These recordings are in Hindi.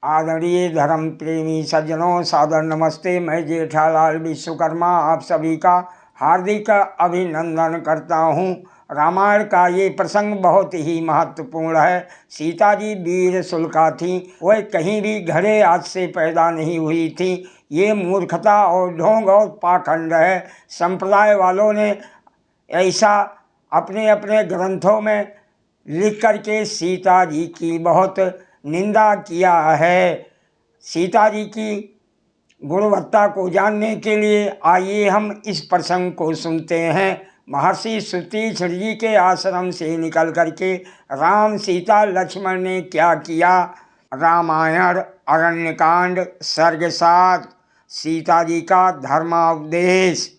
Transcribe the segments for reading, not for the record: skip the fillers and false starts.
आदरणीय धर्म प्रेमी सज्जनों, सादर नमस्ते। मैं जेठालाल विश्वकर्मा आप सभी का हार्दिक अभिनंदन करता हूँ। रामायण का ये प्रसंग बहुत ही महत्वपूर्ण है। सीता जी वीर शुल्का थीं, वह कहीं भी घरे आज से पैदा नहीं हुई थी। ये मूर्खता और ढोंग और पाखंड है। संप्रदाय वालों ने ऐसा अपने अपने ग्रंथों में लिख करके सीता जी की बहुत निंदा किया है। सीता जी की गुणवत्ता को जानने के लिए आइए हम इस प्रसंग को सुनते हैं। महर्षि सुतीक्षण जी के आश्रम से निकल करके राम सीता लक्ष्मण ने क्या किया। रामायण अरण्यकांड सर्ग 7 सीता जी का धर्मावदेश।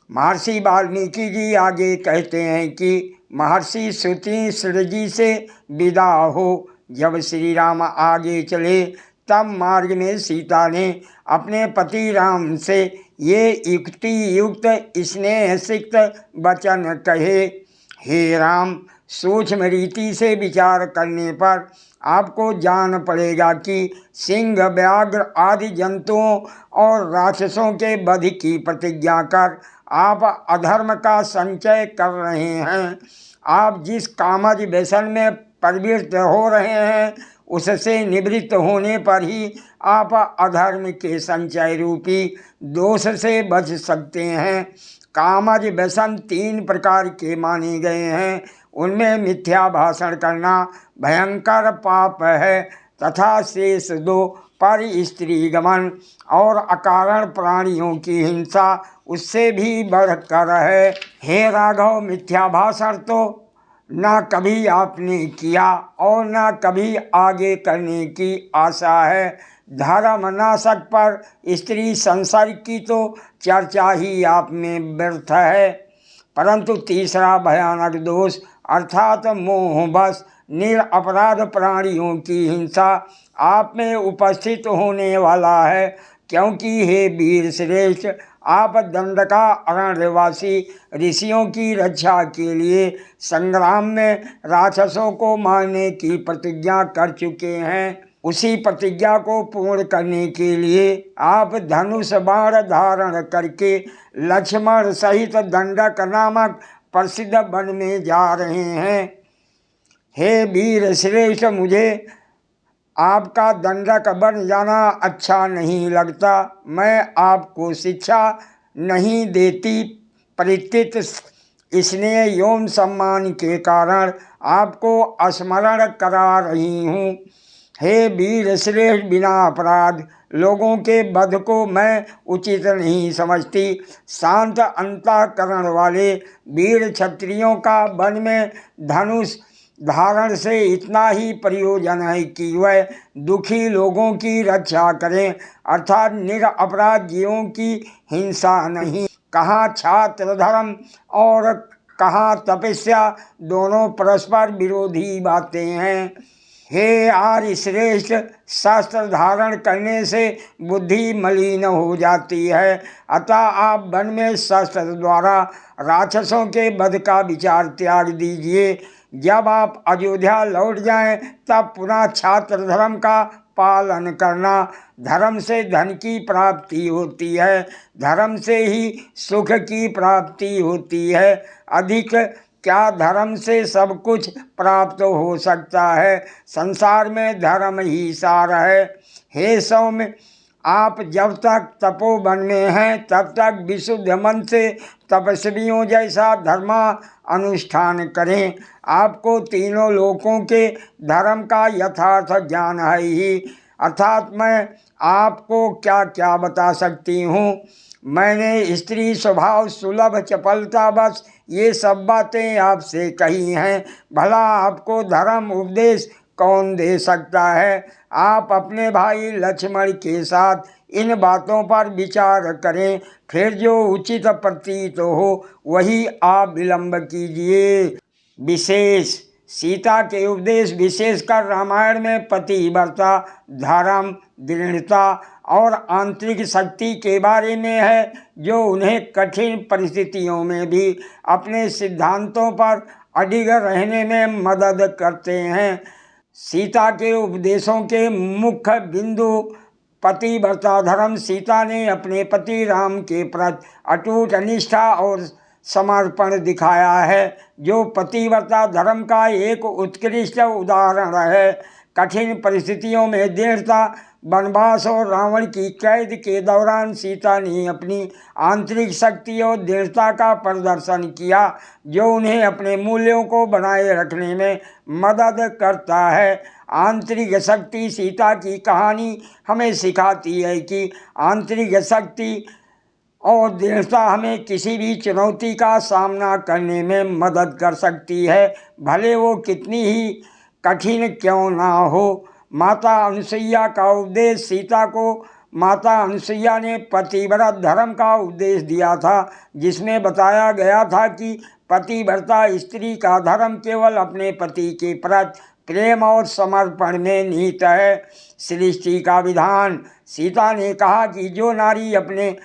महर्षि वाल्मीकि जी आगे कहते हैं कि महर्षि सुतीक्षण जी से विदा हो जब श्री राम आगे चले, तब मार्ग में सीता ने अपने पति राम से ये युक्ति युक्त स्नेह सिक्त वचन कहे। हे राम, सूक्ष्म रीति से विचार करने पर आपको जान पड़ेगा कि सिंह, व्याघ्र आदि जंतुओं और राक्षसों के वध की प्रतिज्ञा कर आप अधर्म का संचय कर रहे हैं। आप जिस कामज व्यसन में प्रवृत्त हो रहे हैं, उससे निवृत्त होने पर ही आप अधर्म के संचय रूपी दोष से बच सकते हैं। कामज व्यसन 3 प्रकार के माने गए हैं। उनमें मिथ्या भाषण करना भयंकर पाप है तथा शेष 2 पर स्त्री गमन और अकारण प्राणियों की हिंसा उससे भी बढ़कर है। हे राघव, मिथ्या भाषण तो ना कभी आपने किया और ना कभी आगे करने की आशा है। धर्म नाशक पर स्त्री संसर्ग की तो चर्चा ही आप में व्यर्थ है। परंतु तीसरा भयानक दोष अर्थात मोहवश निरपराध प्राणियों की हिंसा आप में उपस्थित होने वाला है। क्योंकि हे वीर श्रेष्ठ, आप दंडका अरण्यवासी ऋषियों की रक्षा के लिए संग्राम में राक्षसों को मारने की प्रतिज्ञा कर चुके हैं। उसी प्रतिज्ञा को पूर्ण करने के लिए आप धनुष बाण धारण करके लक्ष्मण सहित दंडक नामक प्रसिद्ध वन में जा रहे हैं। हे वीर श्रेष्ठ, मुझे आपका दंडक बन जाना अच्छा नहीं लगता। मैं आपको शिक्षा नहीं देती, परिचित स्नेह एवं सम्मान के कारण आपको स्मरण करा रही हूँ। हे वीर श्रेष्ठ, बिना अपराध लोगों के वध को मैं उचित नहीं समझती। शांत अंतःकरण वाले वीर क्षत्रियों का वन में धनुष धारण से इतना ही प्रयोजन है कि वह दुखी लोगों की रक्षा करें, अर्थात निरपराध जीवों की हिंसा नहीं। कहाँ छात्र धर्म और कहाँ तपस्या, दोनों परस्पर विरोधी बातें हैं। हे आर्य श्रेष्ठ, शस्त्र धारण करने से बुद्धि मलिन हो जाती है, अतः आप वन में शस्त्र द्वारा राक्षसों के वध का विचार त्याग दीजिए। जब आप अयोध्या लौट जाएं, तब पुनः छात्र धर्म का पालन करना। धर्म से धन की प्राप्ति होती है, धर्म से ही सुख की प्राप्ति होती है। अधिक क्या धर्म से सब कुछ प्राप्त हो सकता है। संसार में धर्म ही सार है। हे सौम्य, आप जब तक तपोवन में हैं, तब तक विशुद्ध मन से तपस्वियों जैसा धर्मा अनुष्ठान करें। आपको तीनों लोकों के धर्म का यथार्थ ज्ञान है ही, अर्थात मैं आपको क्या क्या बता सकती हूँ। मैंने स्त्री स्वभाव सुलभ चपलता बस ये सब बातें आपसे कही हैं। भला आपको धर्म उपदेश कौन दे सकता है। आप अपने भाई लक्ष्मण के साथ इन बातों पर विचार करें, फिर जो उचित प्रतीत हो वही आप विलंब कीजिए। विशेष सीता के उपदेश विशेषकर रामायण में पतिव्रता, धर्म, दृढ़ता और आंतरिक शक्ति के बारे में है, जो उन्हें कठिन परिस्थितियों में भी अपने सिद्धांतों पर अडिग रहने में मदद करते हैं। सीता के उपदेशों के मुख्य बिंदु पतिव्रता धर्म। सीता ने अपने पति राम के प्रति अटूट निष्ठा और समर्पण दिखाया है, जो पतिव्रता धर्म का एक उत्कृष्ट उदाहरण है। कठिन परिस्थितियों में दृढ़ता, वनवास और रावण की कैद के दौरान सीता ने अपनी आंतरिक शक्ति और दृढ़ता का प्रदर्शन किया, जो उन्हें अपने मूल्यों को बनाए रखने में मदद करता है। आंतरिक शक्ति। सीता की कहानी हमें सिखाती है कि आंतरिक शक्ति और दृढ़ता हमें किसी भी चुनौती का सामना करने में मदद कर सकती है, भले वो कितनी ही कठिन क्यों ना हो। माता अनुसुईया का उपदेश। सीता को माता अनुसुईया ने पतिव्रत धर्म का उपदेश दिया था, जिसमें बताया गया था कि पतिव्रता स्त्री का धर्म केवल अपने पति के प्रति प्रेम और समर्पण में निहित है। सृष्टि का विधान। सीता ने कहा कि जो नारी अपने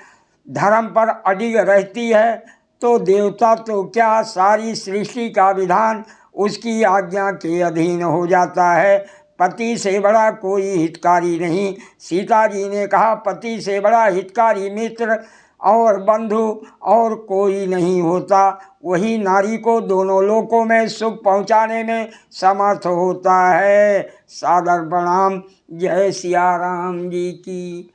धर्म पर अडिग रहती है, तो देवता तो क्या, सारी सृष्टि का विधान उसकी आज्ञा के अधीन हो जाता है। पति से बड़ा कोई हितकारी नहीं। सीता जी ने कहा, पति से बड़ा हितकारी मित्र और बंधु और कोई नहीं होता। वही नारी को दोनों लोकों में सुख पहुंचाने में समर्थ होता है। सादर प्रणाम। जय सिया राम जी की।